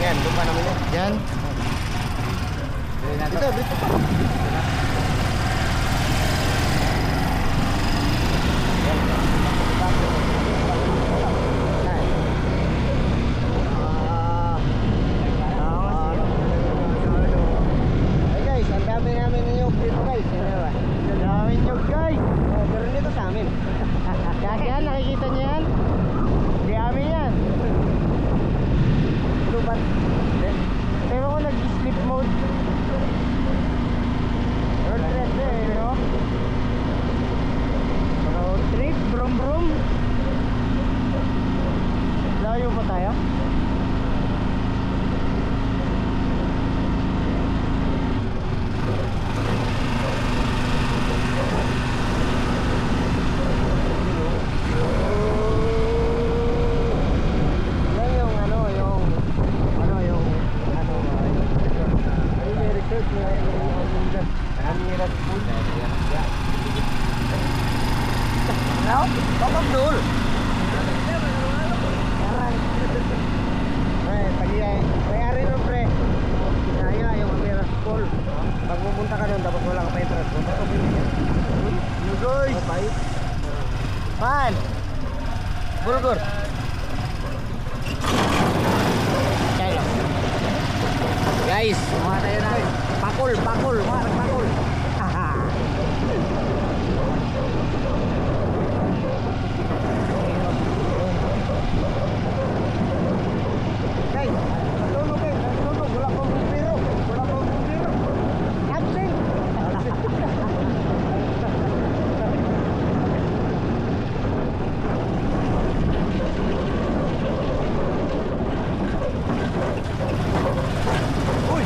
yan, doon pa namin yan. Yan. Dito, dito pa. Hey guys, ang dami namin niyog dito guys. Ang dami nyug guys. Pero dito sa amin. Yan, nakikita niyo yan? Di amin yan. Lubat. Pero kung nag-sleep mode. Road trip eh, no? Road trip, brum brum. Layo pa tayo? Yan yung may research na Amirat Food. Ano? Bakit dul? May-ari nun pre. Kaya yung Amirat Food. Pag pupunta ka nun, tapos wala ka pa yung transport. Yo guys! Man! Bulgur! Kaya. Guys, mga tayo na. Pakul, pakul, mga pakul. Guys, tulog guys, tulog. Wala pang bumbiro. Wala pang bumbiro. Absent. Uy!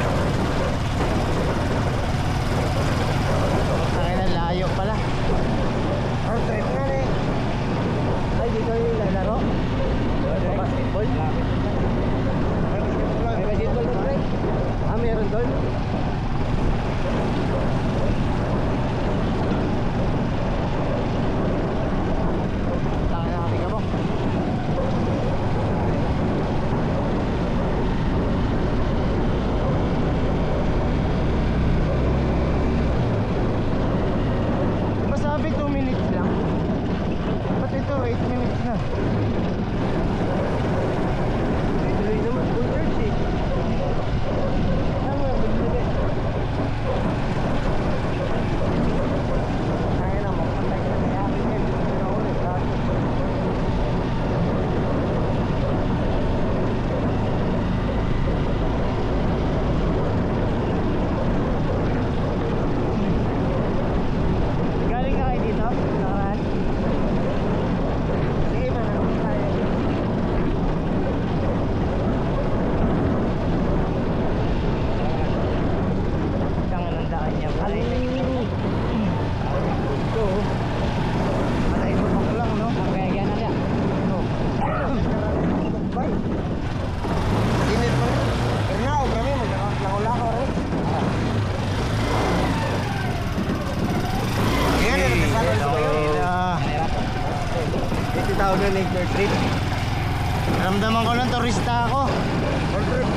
Ay, layo pala. Road trip nga eh. Ay, dito yung lalaro. Basketball. May basketball doon, pre. Ah, meron doon. Tangin na kami ka mo. Masabi 2 minutes lang. Ba't ito 8 minutes na? Tuloy naman. Full church eh. Tama, bigyan. Kaya na, magpantay ka na kaya akin yan. Pero ulit, ha? Galing ka kayo dito? Nakaraan? Sige, mananong tayo. Tangan ang daan niya. Ito. Malay mo ako lang, no? Kaya yan na yan. Bay. Init pa rin. Pero kami, magkakulakaw rin. Yan, nagkasalan ko yun. Ito tawag na nature trip. Ramdaman ko lang turista ako. Road trip.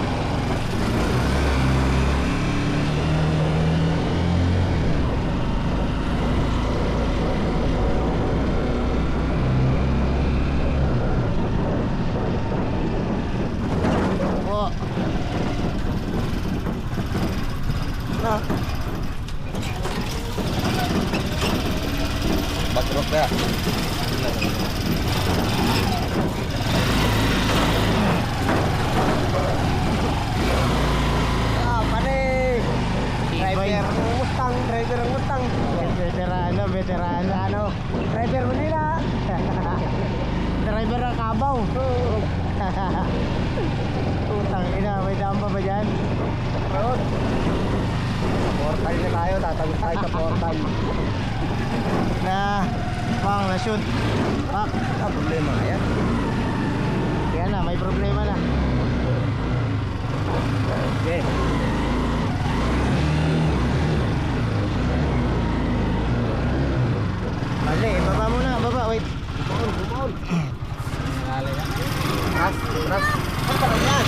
Oo. Na. Batrok na. Ah, pare. Driver ng Mustang, driver ng Mustang. Veterano, veterano. Ano? Driver Manila. Driver ng Kabaw. Utang ina, may daan pa ba dyan? Road. Portal na tayo, tatagos tayo sa portal. Na, pang, na-shoot. Pak. Ah, problema na yan. Kaya na, may problema na. Okay. Mali, baba muna, baba, wait. Bumaon. Ras, ras. Ano pa lang yan?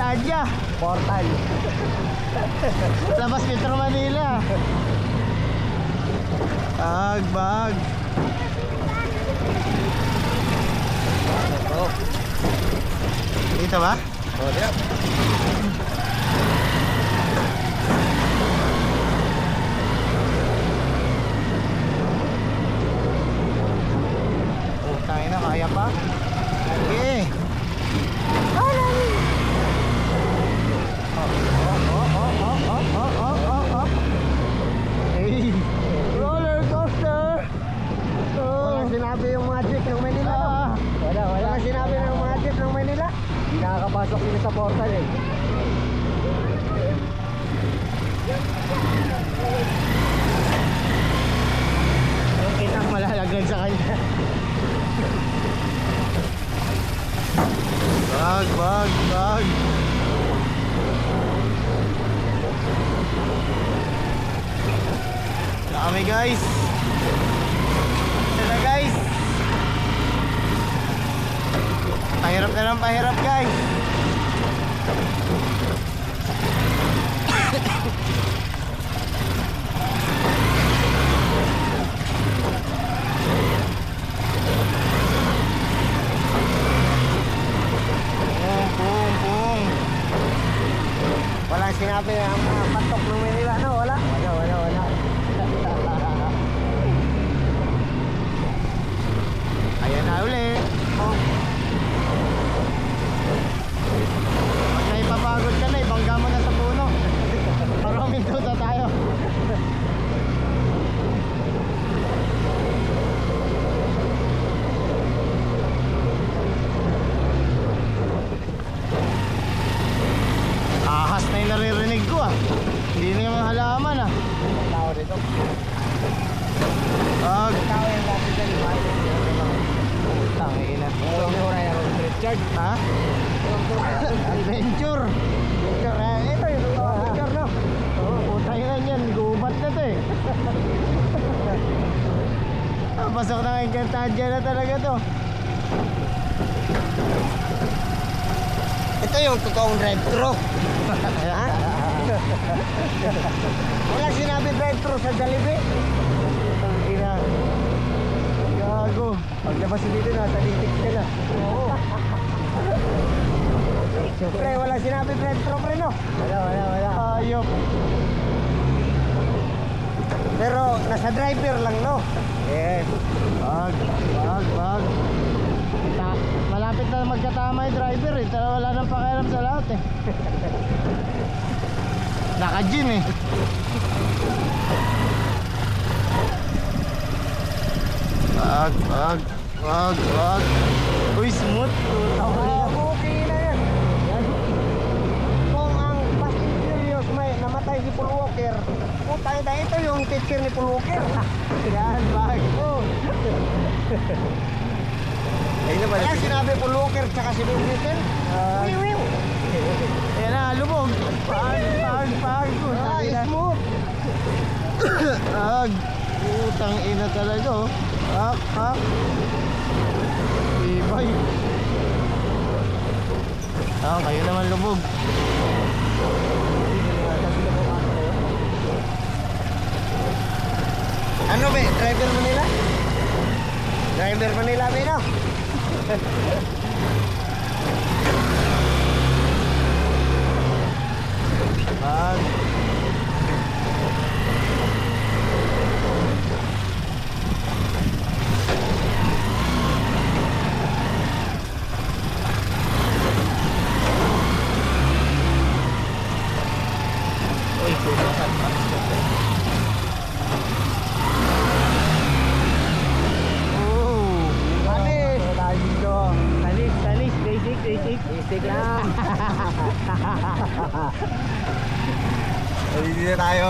Encantadia. Portal. Labas Metro Manila. Bag. Oh, Dito ba? oh, yeah. Tayo na, kaya pa? Sige. Hey. Roller coaster. Walang sinabi yung mga jeep ng Manila. Ah. Wala. Walang sinabi ng mga jeep ng Manila. Hindi nakakapasok sila sa portal eh. Yung kitang malalaglag sa kanya. Bag. Dami guys. Ito na guys. Pahirap na lang pahirap guys. Pung. Walang sinabi ang mga patok ng Manila, no? Wala. Ayan na uli. Pag naipapagod ka na, ibangga mo na sa puno. Para humintuta tayo. Ahas na yung naririnig ko ah. Hindi na yung halaman ah. Tao dito. Bag. Tao yung dati dyan. Tangina. Walang mura yung Richard. Ha? Adventure. Ito yung adventure no? Oo, putay na yan. Gubat na to eh. Pasok na Encantadia na talaga to. Ito yung totoong drive-thru. Ha? Walang sinabi drive-thru sa Jollibee. Tangina. Gago. Paglabas dito nasa lintik ka na. Oo. Siyempre, walang sinabi drive-thru pre, no? Wala. Ayop. Pero nasa driver lang, no? Yes. Bag. Malapit na magkatama yung driver eh. Wala nang pakialam sa lahat eh. Naka-gin eh. Bag. Uy, smooth. Okay na yan. Kung ang Fast and Furious may namatay si Paul Walker, putang ina, ito yung teacher ni Paul Walker. Yan, bag. Oh. Ayun na ba? Kaya sinabi Paul Walker tsaka si Bill Diesel. Wiw. Ayan na, lumog. Pag. Smooth. Ag. Putang ina talaga oh. Hak. Ibay. Kayo naman lumog. Ano ba? Driver Manila? Driver Manila ba no? Bag. Uy, pumasan pa. Talis. Basic lang. Dito tayo.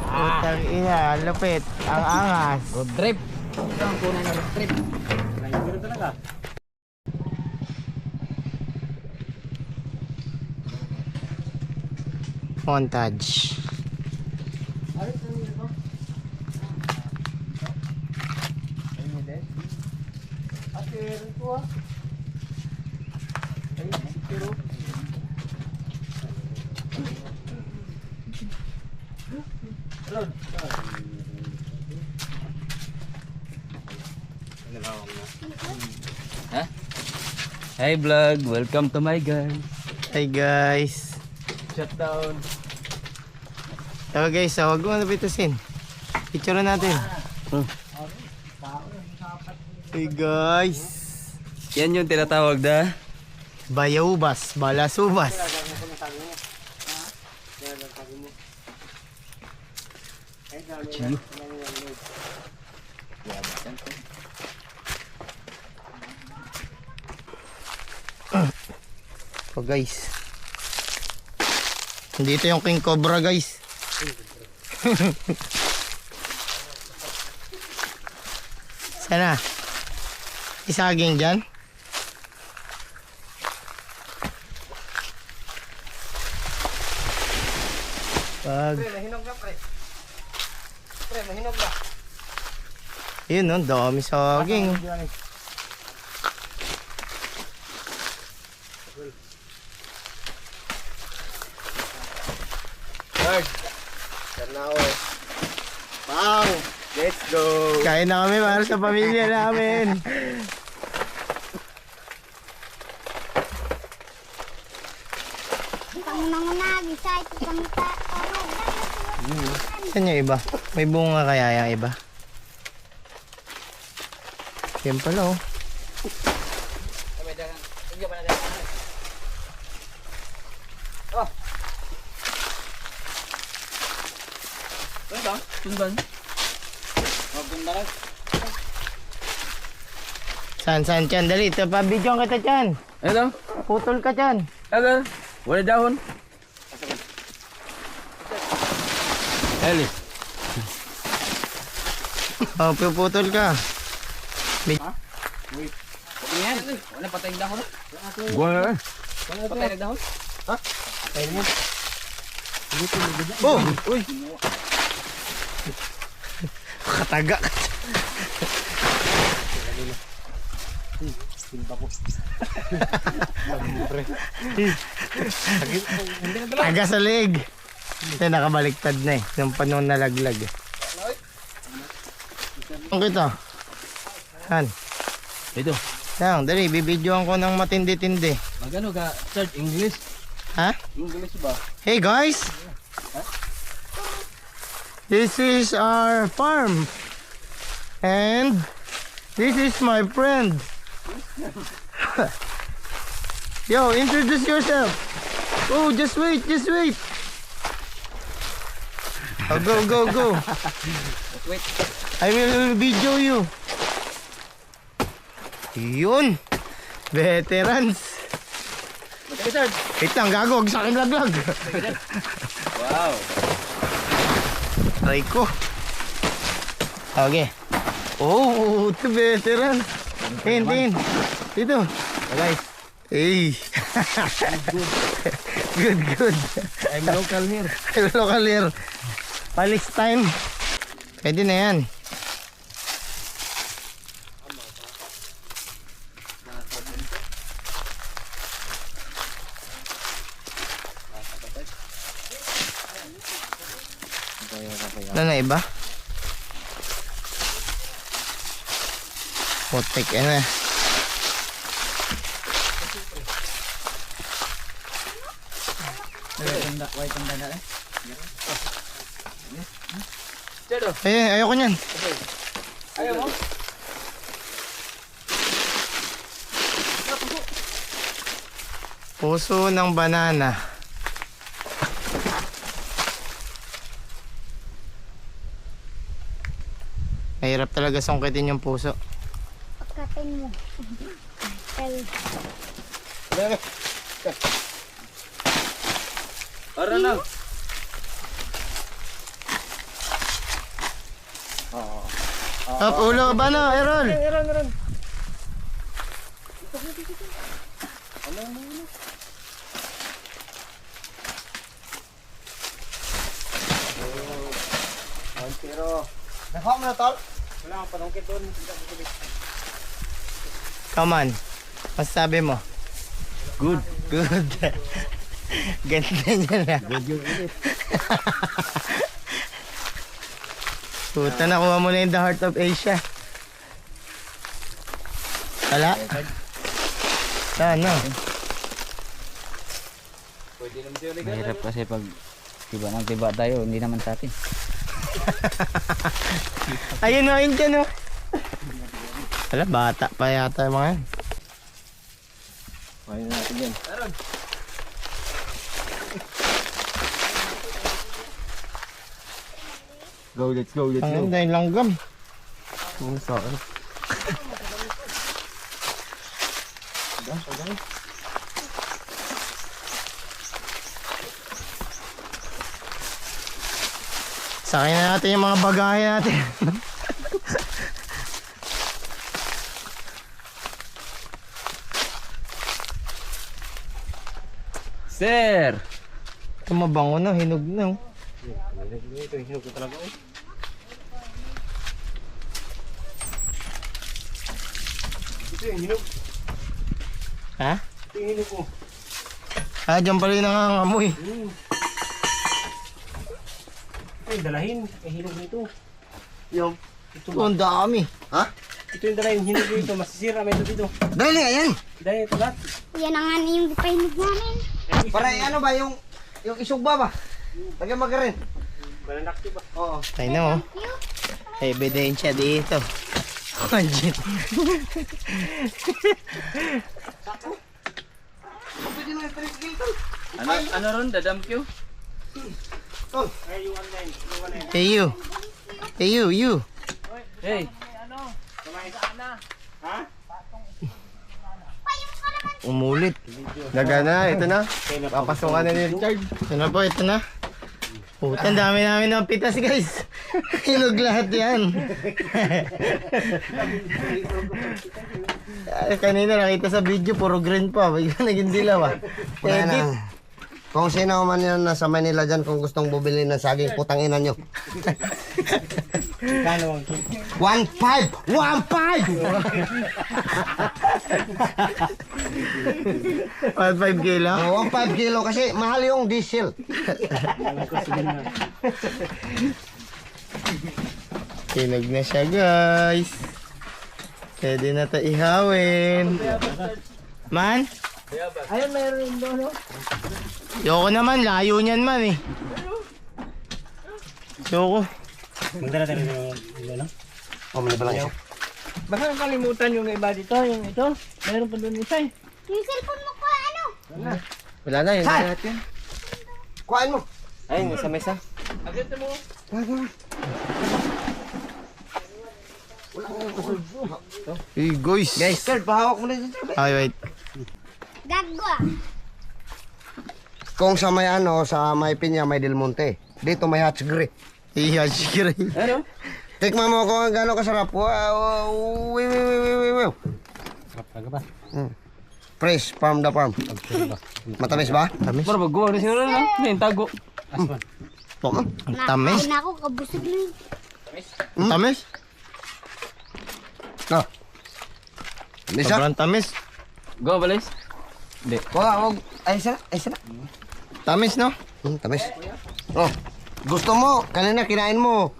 Putang ina, lupit. Ang angas. Road trip. Ito ang tunay na road trip. Driver talaga. Montage. Ha? Hi vlog, welcome to my guys. Hi guys. Shutdown. So guys, huwag mo napitusin. Picture natin. Hey guys. Yan yung tinatawag na Bayaubas, balasubas. chiyo. So guys. Dito yung King Cobra guys. Sana. Isaging dyan. Pag... Mahinog na, pre. Pre, mahinog na. Yun no, dami saging. Bird. Tanaw. Pang. Let's go. Kain na kami para sa pamilya namin. Panguna-nguna, bisa itu pangita. Saan yung iba? May bunga kaya yung iba? Yan pala oh. Tundan. Saan Chan? Dali, ito pa video kita Chan. Ano? Putol ka Chan. Ano? Wala dahon. Eli. Oh, puputol ka. Yan. Wala patay dahon. Wala. Patay dahon. Oh! Uy! Kataga. Taga sa leg. Kasi nakabaliktad na eh. Yung panong nalaglag eh. Ang kita. Han. Ito. Yan, dali, bibidyoan ko ng matindi-tindi. Magano ka? Third English? Ha? English ba? Hey guys! This is our farm. And this is my friend. Yo, introduce yourself. Oh, just wait, just wait. Oh, go. Wait. I will video you. Yun. Veterans. Third. Wait lang, gago. Huwag sa akin laglag. Wow. Try ko. Okay. Oh, ito veterans. Tin. Dito. Guys, Hey. Good. I'm local here. Local here. Palestine. Pwede na yan. Ano na iba? Putik na. Ayoko niyan. Ayaw mo? Puso ng banana. Mahirap talaga sungkitin yung puso. Pagkatin mo. Para lang. Up, ulo ba na, Errol? Pero, nakuha mo na tol? Wala kang panungkit doon. Come on. Masasabi mo? Good. Good. Ganda niya na. Good yung ulit. Puta, nakuha mo na yung The Heart of Asia. Wala? Sana. Mahirap kasi pag tiba ng tiba tayo, hindi naman sa atin. Ayun o, ayun dyan o. Wala, bata pa yata yung mga yan. Ayun natin yan. Go, let's go, let's Ang go. dahil langgam. Ang saan? Sakay na natin yung mga bagahe natin. Sir! Ito mabango na, hinog na. Oh. Ito, hinog ko talaga. Ito yung hinog. Ha? Ito yung hinog ko. Ah, dyan pala yung nangangamoy. Ito yung dalahin. Yung hinog nito. Yung, ito ang dami. Ha? Ito yung dalahin. Hinog nito. Masisira. May ito dito. Dali nga yan. Dahil ito lahat. Yan ang ano yung pahinog namin. Para ano ba, yung isugba ba? Lagyan mo ka rin. bananak diba? Oo. Ay na mo. Ebidensya dito. Anjit. Ano ron? Dadamkyo? Ay, yung online. Yung online. Hey you. Hey you, you. Hey! Ha? Umulit. Nagana, ito na. Papasungan na ni Richard. Ito na po, ito na. Puta, ang dami namin ng pitas guys. Hinog lahat yan. Kanina nakita sa video, puro green pa. Bigla naging dilaw ah. Edit. Kung sino man yun nasa Manila dyan, kung gustong bumili ng saging, putang ina nyo. Kano ang 1.5! 1.5! At 5 kilo. 1.5 kilo kasi mahal yung diesel. Hinog na siya guys. Pwede na ito ihawin. Man? Ayun, mayroon yung doon, no? Yoko naman, layo niyan man eh. Yoko. Magdala tayo yung ano? O, mali ba lang siya? Baka nakalimutan yung iba dito, yung ito. Mayroon pa doon isa eh. Yung cellphone mo ko ano? Wala na yun. Saan? Natin. Kuhain mo. Ayun, sa mesa. Agad mo. Hey guys. Guys, sir, pahawak mo na dyan. Ay, wait. Gago ah. Kung sa may ano, sa may Pinya, may Del Monte. Dito may Hatsgri. Iya, sige. Ano? Tikman mo kung gano'ng kasarap. Wow, wow. Sarap talaga ba? Fresh, farm the farm. Matamis ba? Tamis. Para bago na siya rin, no? May tago. Aswan. Ang tamis. Nakain ako, kabusog na yun. Ang tamis. No. Lisa? Sobrang tamis. Go, balis. Hindi. Wag. Ay, sana. Ay, sana. Tamis, no? Tamis. Oh, gusto mo, kanina kinain mo.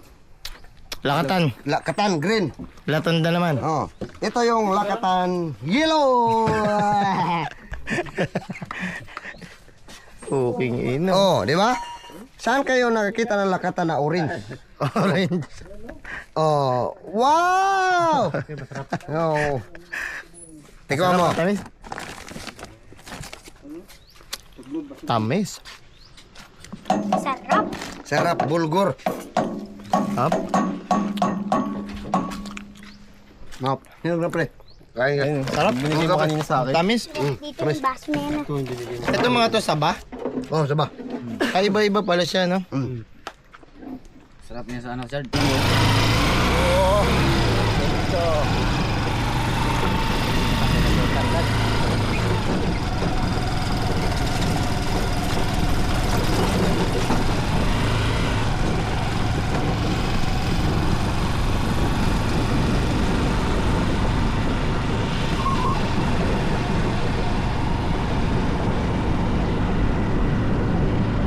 Lakatan. Lakatan, green. Latanda naman. Oh, ito yung lakatan yellow. Cooking ino. Oh, di ba? Saan kayo nakakita ng lakatan na orange? Orange. Oh, wow! Oh. Tingnan mo. Tamis. Tamis. Sarap. Sarap bulgur. Up. Ngap. Yun na pre. Kain ka. Sarap. Binigay mo kanina sa akin. Tamis. Dito yung baso na yan. ah. Ito mga to saba. Oh, saba. Ay, iba-iba pala siya, no? Sarap niya sa ano, sir.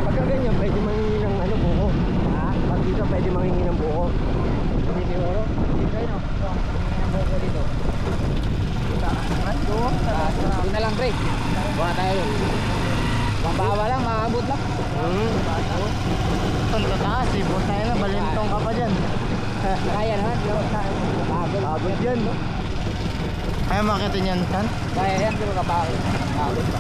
Pagka ganyan, pwede mangingi ng ano, buko. Ha? Pag dito, pwede mangingi ng buko. ka pa dyan. Kaya naman, pero pagod. Abot yan. Kaya makitin yan, Tan? Kaya yan, pero kapagod. Pagod pa.